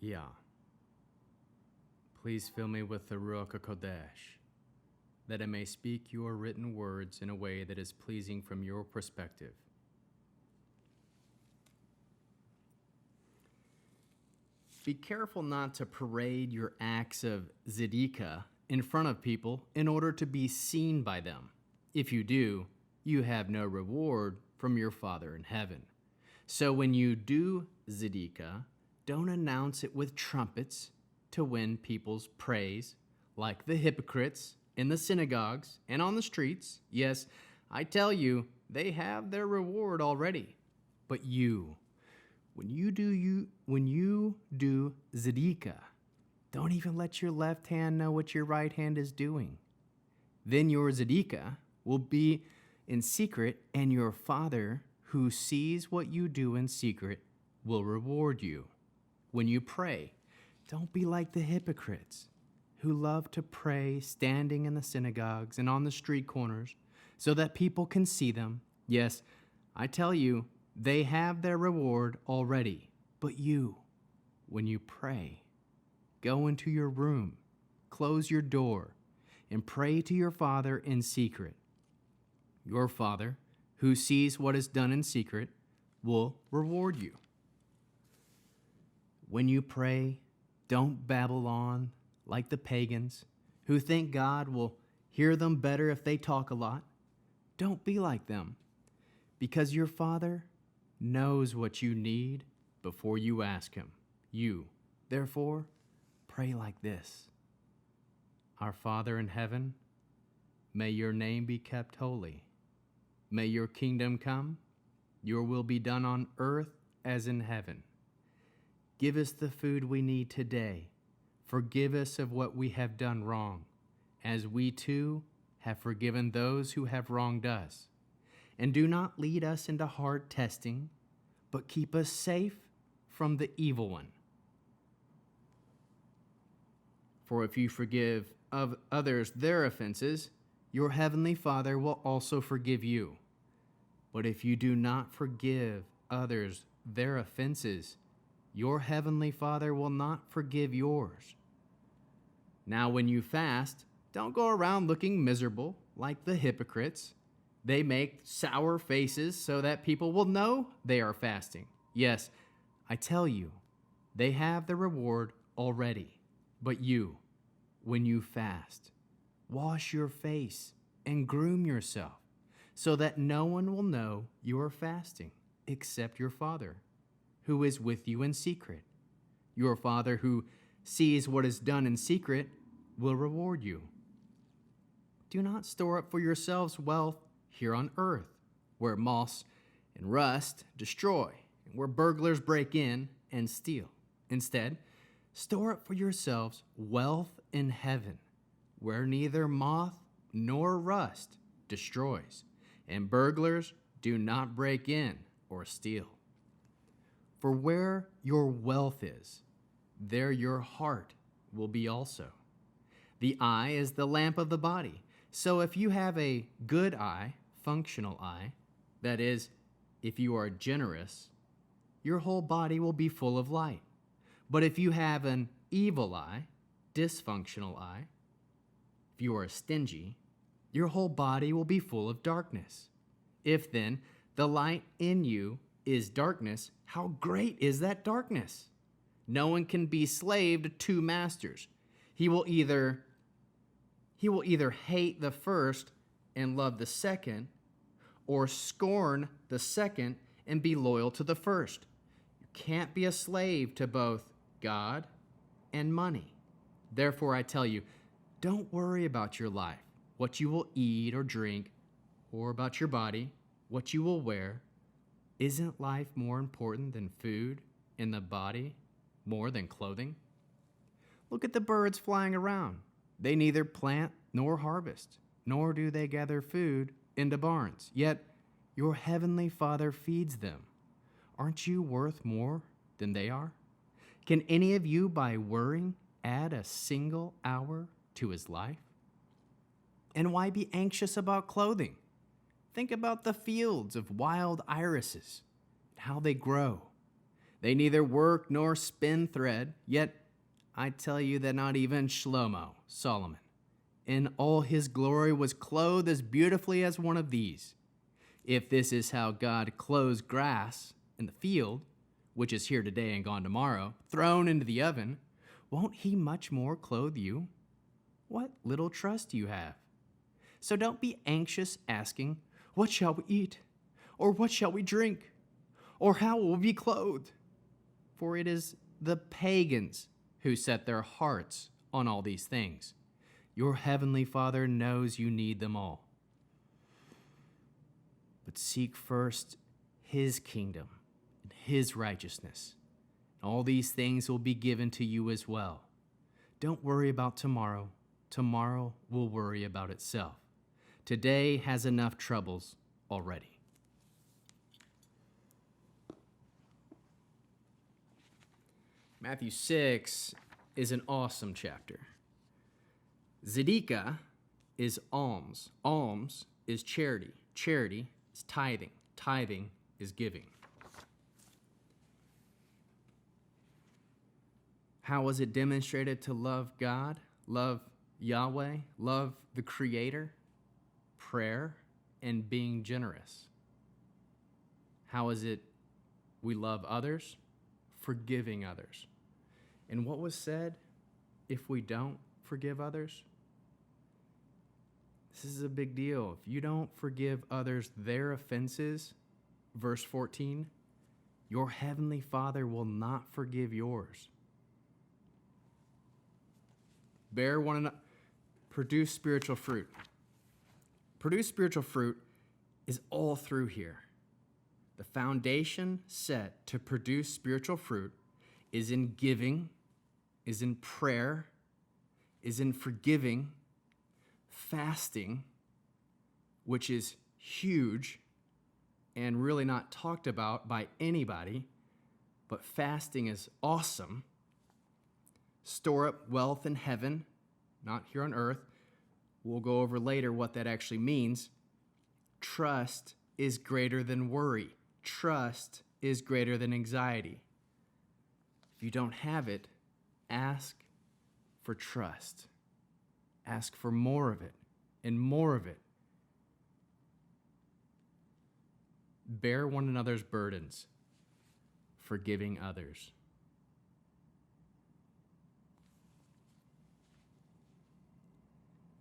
Yeah. Please fill me with the Ruach HaKodesh, that I may speak your written words in a way that is pleasing from your perspective. Be careful not to parade your acts of tzedakah in front of people in order to be seen by them. If you do, you have no reward from your Father in heaven. So when you do tzedakah, don't announce it with trumpets to win people's praise, like the hypocrites in the synagogues and on the streets. Yes, I tell you, they have their reward already. But you, when you do tzedakah, don't even let your left hand know what your right hand is doing. Then your tzedakah will be in secret, and your Father who sees what you do in secret will reward you. When you pray, don't be like the hypocrites who love to pray standing in the synagogues and on the street corners so that people can see them. Yes, I tell you, they have their reward already. But you, when you pray, go into your room, close your door, and pray to your Father in secret. Your Father, who sees what is done in secret, will reward you. When you pray, don't babble on like the pagans who think God will hear them better if they talk a lot. Don't be like them, because your Father knows what you need before you ask him. You, therefore, pray like this. Our Father in heaven, may your name be kept holy. May your kingdom come, your will be done on earth as in heaven. Give us the food we need today. Forgive us of what we have done wrong, as we too have forgiven those who have wronged us. And do not lead us into hard testing, but keep us safe from the evil one. For if you forgive of others their offenses, your heavenly Father will also forgive you. But if you do not forgive others their offenses, your heavenly Father will not forgive yours. Now when you fast, don't go around looking miserable like the hypocrites. They make sour faces so that people will know they are fasting. Yes, I tell you, they have the reward already. But you, when you fast, wash your face and groom yourself, so that no one will know you are fasting except your Father, who is with you in secret. Your Father who sees what is done in secret will reward you. Do not store up for yourselves wealth here on earth, where moss and rust destroy, and where burglars break in and steal. Instead, store up for yourselves wealth in heaven, where neither moth nor rust destroys, and burglars do not break in or steal. For where your wealth is, there your heart will be also. The eye is the lamp of the body. So if you have a good eye, functional eye, that is, if you are generous, your whole body will be full of light. But if you have an evil eye, dysfunctional eye, if you are stingy, your whole body will be full of darkness. If then the light in you is darkness, how great is that darkness? No one can be slave to two masters. He will either hate the first and love the second, or scorn the second and be loyal to the first. You can't be a slave to both God and money. Therefore, I tell you, don't worry about your life, what you will eat or drink, or about your body, what you will wear. Isn't life more important than food, and the body more than clothing? Look at the birds flying around. They neither plant nor harvest, nor do they gather food into barns. Yet your heavenly Father feeds them. Aren't you worth more than they are? Can any of you, by worrying, add a single hour to his life? And why be anxious about clothing? Think about the fields of wild irises and how they grow. They neither work nor spin thread, yet I tell you that not even Shlomo, Solomon, in all his glory was clothed as beautifully as one of these. If this is how God clothes grass in the field, which is here today and gone tomorrow, thrown into the oven, won't he much more clothe you? What little trust you have. So don't be anxious asking, what shall we eat? Or what shall we drink? Or how will we be clothed? For it is the pagans who set their hearts on all these things. Your heavenly Father knows you need them all. But seek first his kingdom and his righteousness. All these things will be given to you as well. Don't worry about tomorrow. Tomorrow will worry about itself. Today has enough troubles already. Matthew 6 is an awesome chapter. Tzedakah is alms. Alms is charity. Charity is tithing. Tithing is giving. How was it demonstrated to love God, love Yahweh, love the Creator? Prayer and being generous. How is it we love others? Forgiving others. And what was said if we don't forgive others? This is a big deal. If you don't forgive others their offenses, verse 14, your heavenly Father will not forgive yours. Bear one another. Produce spiritual fruit. Produce spiritual fruit is all through here. The foundation set to produce spiritual fruit is in giving, is in prayer, is in forgiving, fasting, which is huge and really not talked about by anybody, but fasting is awesome. Store up wealth in heaven, not here on earth. We'll go over later what that actually means. Trust is greater than worry. Trust is greater than anxiety. If you don't have it, ask for trust. Ask for more of it and more of it. Bear one another's burdens, forgiving others.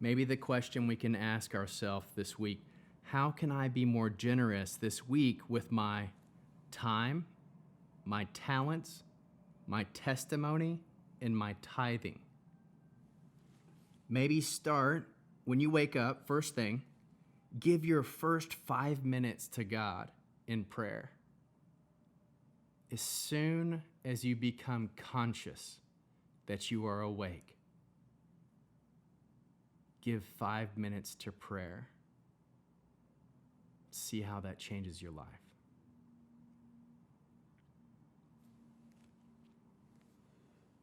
Maybe the question we can ask ourselves this week, how can I be more generous this week with my time, my talents, my testimony, and my tithing? Maybe start when you wake up, first thing, give your first 5 minutes to God in prayer. As soon as you become conscious that you are awake, give 5 minutes to prayer. See how that changes your life.